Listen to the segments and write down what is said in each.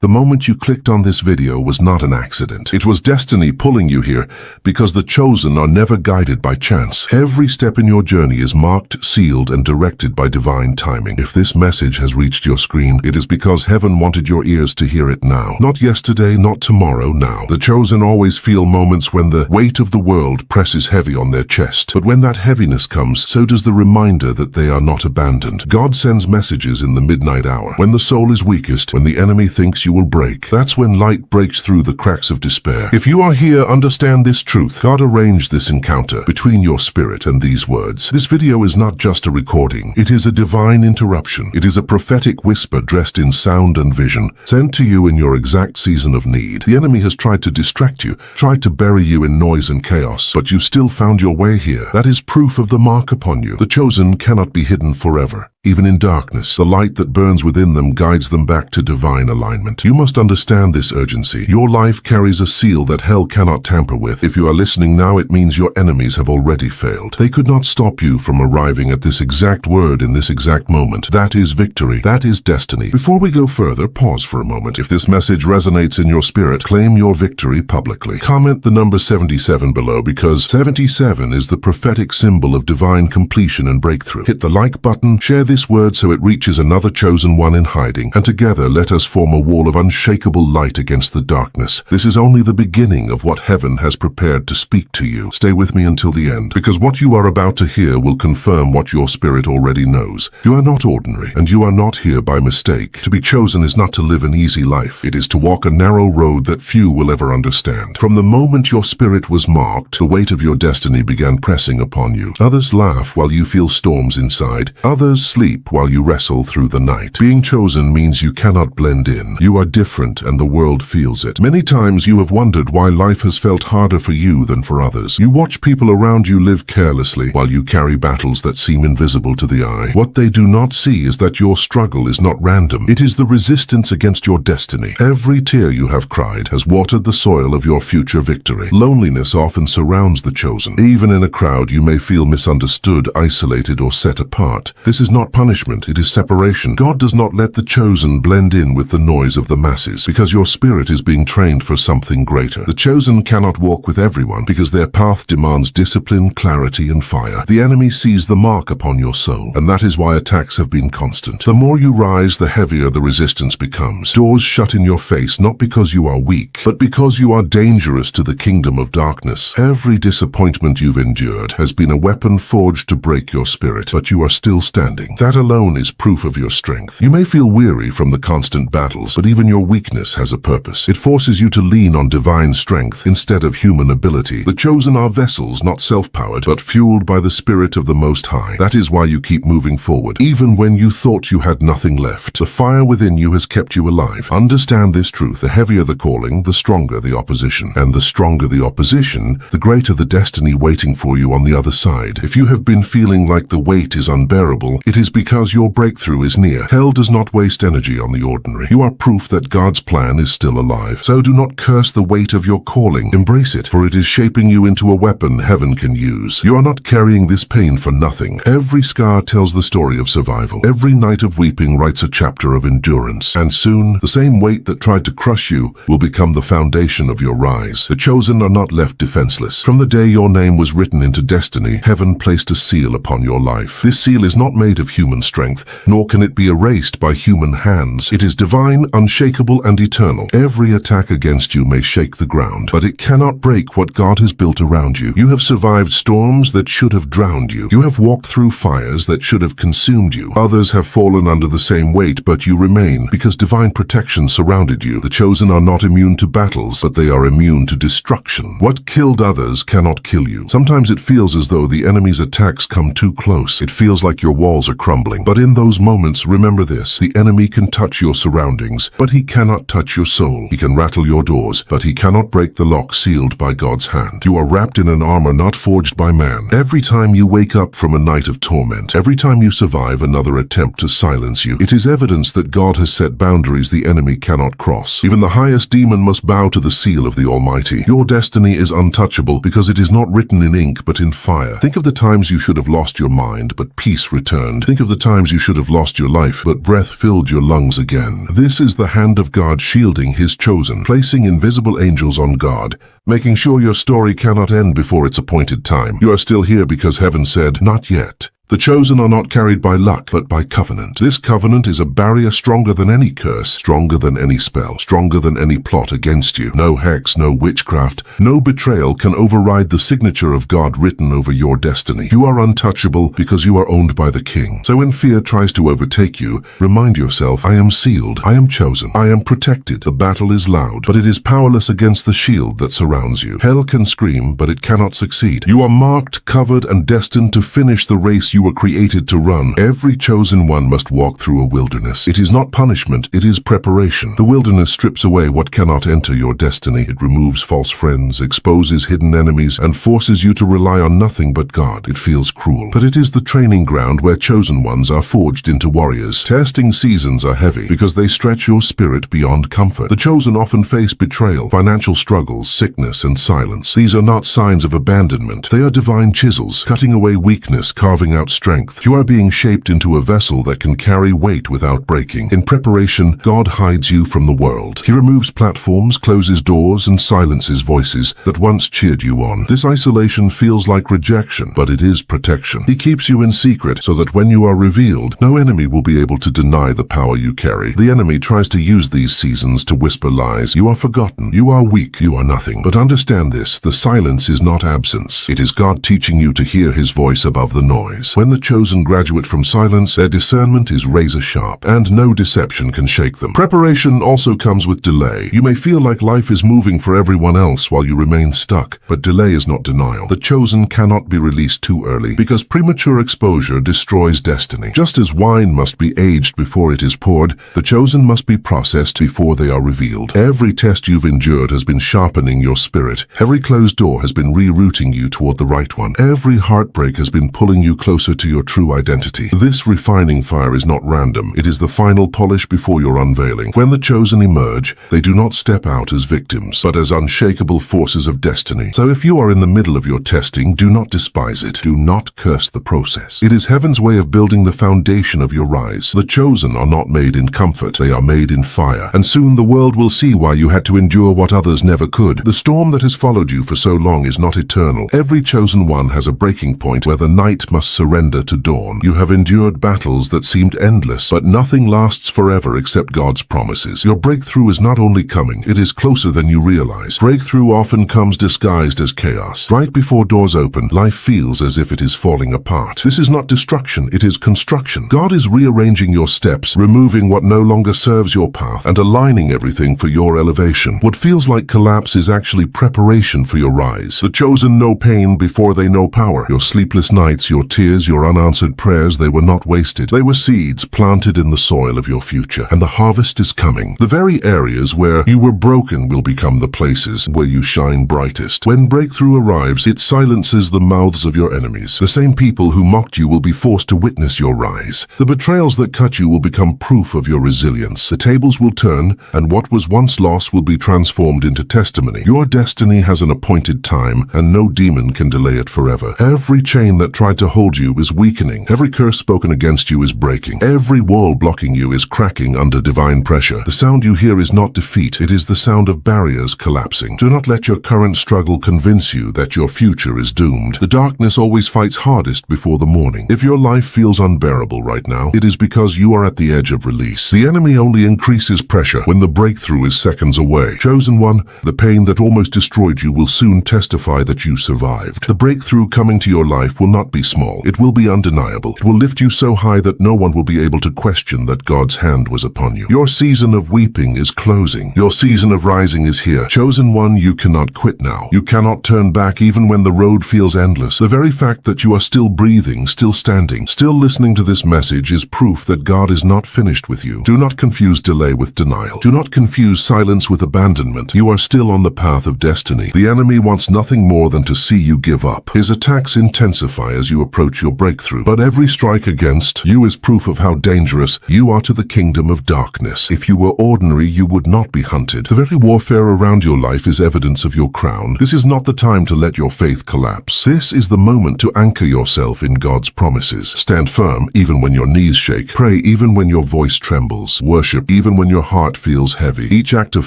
The moment you clicked on this video was not an accident. It was destiny pulling you here, because the chosen are never guided by chance. Every step in your journey is marked, sealed, and directed by divine timing. If this message has reached your screen, it is because heaven wanted your ears to hear it now. Not yesterday, not tomorrow, now. The chosen always feel moments when the weight of the world presses heavy on their chest. But when that heaviness comes, so does the reminder that they are not abandoned. God sends messages in the midnight hour, when the soul is weakest, when the enemy thinks you will break. That's when light breaks through the cracks of despair. If you are here, understand this truth. God arranged this encounter between your spirit and these words. This video is not just a recording. It is a divine interruption. It is a prophetic whisper dressed in sound and vision, sent to you in your exact season of need. The enemy has tried to distract you, tried to bury you in noise and chaos, but you still found your way here. That is proof of the mark upon you. The chosen cannot be hidden forever. Even in darkness, the light that burns within them guides them back to divine alignment. You must understand this urgency. Your life carries a seal that hell cannot tamper with. If you are listening now, it means your enemies have already failed. They could not stop you from arriving at this exact word in this exact moment. That is victory. That is destiny. Before we go further, pause for a moment. If this message resonates in your spirit, claim your victory publicly. Comment the number 77 below, because 77 is the prophetic symbol of divine completion and breakthrough. Hit the like button, share this word so it reaches another chosen one in hiding, and together let us form a wall of unshakable light against the darkness. This is only the beginning of what heaven has prepared to speak to you. Stay with me until the end, because what you are about to hear will confirm what your spirit already knows. You are not ordinary, and you are not here by mistake. To be chosen is not to live an easy life. It is to walk a narrow road that few will ever understand. From the moment your spirit was marked, the weight of your destiny began pressing upon you. Others laugh while you feel storms inside. Others sleep while you wrestle through the night. Being chosen means you cannot blend in. You are different, and the world feels it. Many times you have wondered why life has felt harder for you than for others. You watch people around you live carelessly while you carry battles that seem invisible to the eye. What they do not see is that your struggle is not random. It is the resistance against your destiny. Every tear you have cried has watered the soil of your future victory. Loneliness often surrounds the chosen. Even in a crowd, you may feel misunderstood, isolated, or set apart. This is not punishment, it is separation. God does not let the chosen blend in with the noise of the masses, because your spirit is being trained for something greater. The chosen cannot walk with everyone, because their path demands discipline, clarity, and fire. The enemy sees the mark upon your soul, and that is why attacks have been constant. The more you rise, the heavier the resistance becomes. Doors shut in your face, not because you are weak, but because you are dangerous to the kingdom of darkness. Every disappointment you've endured has been a weapon forged to break your spirit, but you are still standing. That alone is proof of your strength. You may feel weary from the constant battles, but even your weakness has a purpose. It forces you to lean on divine strength instead of human ability. The chosen are vessels, not self-powered, but fueled by the Spirit of the Most High. That is why you keep moving forward, even when you thought you had nothing left. The fire within you has kept you alive. Understand this truth. The heavier the calling, the stronger the opposition. And the stronger the opposition, the greater the destiny waiting for you on the other side. If you have been feeling like the weight is unbearable, it is because your breakthrough is near. Hell does not waste energy on the ordinary. You are proof that God's plan is still alive. So do not curse the weight of your calling. Embrace it, for it is shaping you into a weapon heaven can use. You are not carrying this pain for nothing. Every scar tells the story of survival. Every night of weeping writes a chapter of endurance. And soon, the same weight that tried to crush you will become the foundation of your rise. The chosen are not left defenseless. From the day your name was written into destiny, heaven placed a seal upon your life. This seal is not made of human strength, nor can it be erased by human hands. It is divine, unshakable, and eternal. Every attack against you may shake the ground, but it cannot break what God has built around you. You have survived storms that should have drowned you. You have walked through fires that should have consumed you. Others have fallen under the same weight, but you remain, because divine protection surrounded you. The chosen are not immune to battles, but they are immune to destruction. What killed others cannot kill you. Sometimes it feels as though the enemy's attacks come too close. It feels like your walls are crumbling. But in those moments, remember this: the enemy can touch your surroundings, but he cannot touch your soul. He can rattle your doors, but he cannot break the lock sealed by God's hand. You are wrapped in an armor not forged by man. Every time you wake up from a night of torment, every time you survive another attempt to silence you, it is evidence that God has set boundaries the enemy cannot cross. Even the highest demon must bow to the seal of the Almighty. Your destiny is untouchable because it is not written in ink but in fire. Think of the times you should have lost your mind, but peace returned. Think of the times you should have lost your life, but breath filled your lungs again. This is the hand of God shielding his chosen, placing invisible angels on guard, making sure your story cannot end before its appointed time. You are still here because heaven said, "Not yet." The chosen are not carried by luck, but by covenant. This covenant is a barrier stronger than any curse, stronger than any spell, stronger than any plot against you. No hex, no witchcraft, no betrayal can override the signature of God written over your destiny. You are untouchable because you are owned by the King. So when fear tries to overtake you, remind yourself, I am sealed, I am chosen, I am protected. The battle is loud, but it is powerless against the shield that surrounds you. Hell can scream, but it cannot succeed. You are marked, covered, and destined to finish the race you were created to run. Every chosen one must walk through a wilderness. It is not punishment, it is preparation. The wilderness strips away what cannot enter your destiny. It removes false friends, exposes hidden enemies, and forces you to rely on nothing but God. It feels cruel, but it is the training ground where chosen ones are forged into warriors. Testing seasons are heavy because they stretch your spirit beyond comfort. The chosen often face betrayal, financial struggles, sickness, and silence. These are not signs of abandonment. They are divine chisels, cutting away weakness, carving out strength. You are being shaped into a vessel that can carry weight without breaking. In preparation, God hides you from the world. He removes platforms, closes doors, and silences voices that once cheered you on. This isolation feels like rejection, but it is protection. He keeps you in secret so that when you are revealed, no enemy will be able to deny the power you carry. The enemy tries to use these seasons to whisper lies. You are forgotten. You are weak. You are nothing. But understand this, the silence is not absence. It is God teaching you to hear his voice above the noise. When the chosen graduate from silence, their discernment is razor sharp, and no deception can shake them. Preparation also comes with delay. You may feel like life is moving for everyone else while you remain stuck, but delay is not denial. The chosen cannot be released too early, because premature exposure destroys destiny. Just as wine must be aged before it is poured, the chosen must be processed before they are revealed. Every test you've endured has been sharpening your spirit. Every closed door has been rerouting you toward the right one. Every heartbreak has been pulling you closer to your true identity. This refining fire is not random. It is the final polish before your unveiling. When the chosen emerge, they do not step out as victims, but as unshakable forces of destiny. So if you are in the middle of your testing, do not despise it. Do not curse the process. It is heaven's way of building the foundation of your rise. The chosen are not made in comfort. They are made in fire. And soon the world will see why you had to endure what others never could. The storm that has followed you for so long is not eternal. Every chosen one has a breaking point where the night must surrender to dawn. You have endured battles that seemed endless, but nothing lasts forever except God's promises. Your breakthrough is not only coming, it is closer than you realize. Breakthrough often comes disguised as chaos. Right before doors open, life feels as if it is falling apart. This is not destruction, it is construction. God is rearranging your steps, removing what no longer serves your path, and aligning everything for your elevation. What feels like collapse is actually preparation for your rise. The chosen know pain before they know power. Your sleepless nights, your tears, your unanswered prayers, they were not wasted. They were seeds planted in the soil of your future, and the harvest is coming. The very areas where you were broken will become the places where you shine brightest. When breakthrough arrives, it silences the mouths of your enemies. The same people who mocked you will be forced to witness your rise. The betrayals that cut you will become proof of your resilience. The tables will turn, and what was once lost will be transformed into testimony. Your destiny has an appointed time, and no demon can delay it forever. Every chain that tried to hold you is weakening. Every curse spoken against you is breaking. Every wall blocking you is cracking under divine pressure. The sound you hear is not defeat. It is the sound of barriers collapsing. Do not let your current struggle convince you that your future is doomed. The darkness always fights hardest before the morning. If your life feels unbearable right now, it is because you are at the edge of release. The enemy only increases pressure when the breakthrough is seconds away. Chosen one, the pain that almost destroyed you will soon testify that you survived. The breakthrough coming to your life will not be small. It will be undeniable. It will lift you so high that no one will be able to question that God's hand was upon you. Your season of weeping is closing. Your season of rising is here. Chosen one, you cannot quit now. You cannot turn back even when the road feels endless. The very fact that you are still breathing, still standing, still listening to this message is proof that God is not finished with you. Do not confuse delay with denial. Do not confuse silence with abandonment. You are still on the path of destiny. The enemy wants nothing more than to see you give up. His attacks intensify as you approach your your breakthrough. But every strike against you is proof of how dangerous you are to the kingdom of darkness. If you were ordinary, you would not be hunted. The very warfare around your life is evidence of your crown. This is not the time to let your faith collapse. This is the moment to anchor yourself in God's promises. Stand firm even when your knees shake. Pray even when your voice trembles. Worship even when your heart feels heavy. Each act of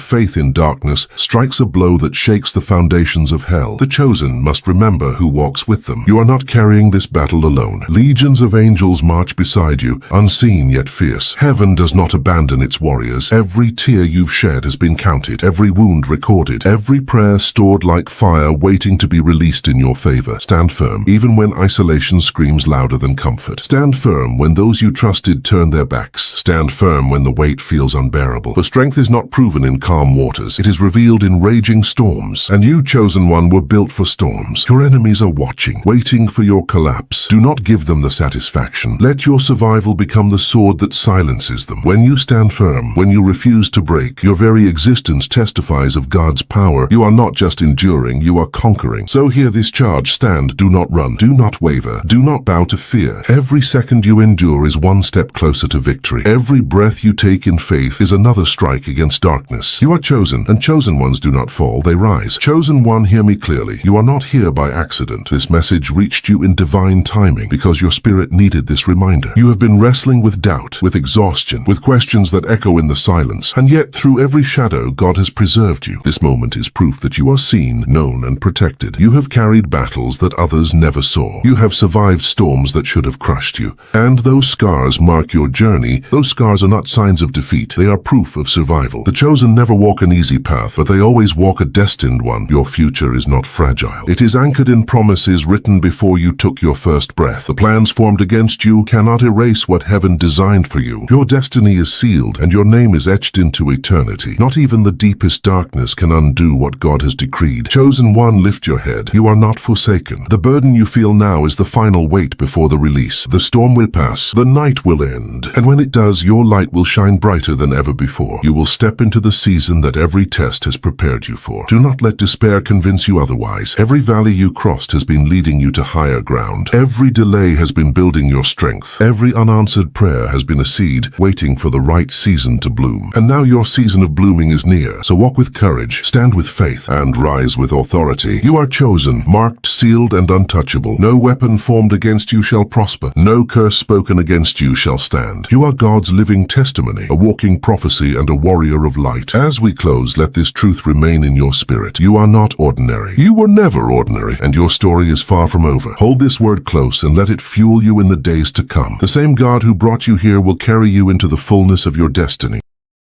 faith in darkness strikes a blow that shakes the foundations of hell. The chosen must remember who walks with them. You are not carrying this battle alone. Legions of angels march beside you, unseen yet fierce. Heaven does not abandon its warriors. Every tear you've shed has been counted, every wound recorded, every prayer stored like fire waiting to be released in your favor. Stand firm, even when isolation screams louder than comfort. Stand firm when those you trusted turn their backs. Stand firm when the weight feels unbearable. For strength is not proven in calm waters. It is revealed in raging storms. And you, chosen one, were built for storms. Your enemies are watching, waiting for your collapse. Do not give them the satisfaction. Let your survival become the sword that silences them. When you stand firm, when you refuse to break, your very existence testifies of God's power. You are not just enduring, you are conquering. So hear this charge. Stand, do not run, do not waver, do not bow to fear. Every second you endure is one step closer to victory. Every breath you take in faith is another strike against darkness. You are chosen, and chosen ones do not fall, they rise. Chosen one, hear me clearly. You are not here by accident. This message reached you in divine timing because your spirit needed this reminder. You have been wrestling with doubt, with exhaustion, with questions that echo in the silence, and yet through every shadow, God has preserved you. This moment is proof that you are seen, known, and protected. You have carried battles that others never saw. You have survived storms that should have crushed you. And those scars mark your journey. Those scars are not signs of defeat. They are proof of survival. The chosen never walk an easy path, but they always walk a destined one. Your future is not fragile. It is anchored in promises written before you took your first breath. The plans formed against you cannot erase what heaven designed for you. Your destiny is sealed, and your name is etched into eternity. Not even the deepest darkness can undo what God has decreed. Chosen one, lift your head. You are not forsaken. The burden you feel now is the final weight before the release. The storm will pass. The night will end. And when it does, your light will shine brighter than ever before. You will step into the season that every test has prepared you for. Do not let despair convince you otherwise. Every valley you crossed has been leading you to higher ground. Every delay has been building your strength. Every unanswered prayer has been a seed waiting for the right season to bloom. And now your season of blooming is near. So walk with courage, stand with faith, and rise with authority. You are chosen, marked, sealed, and untouchable. No weapon formed against you shall prosper. No curse spoken against you shall stand. You are God's living testimony, a walking prophecy and a warrior of light. As we close, let this truth remain in your spirit. You are not ordinary. You were never ordinary, and your story is far from over. Hold this word close and let it fuel you in the days to come. The same God who brought you here will carry you into the fullness of your destiny.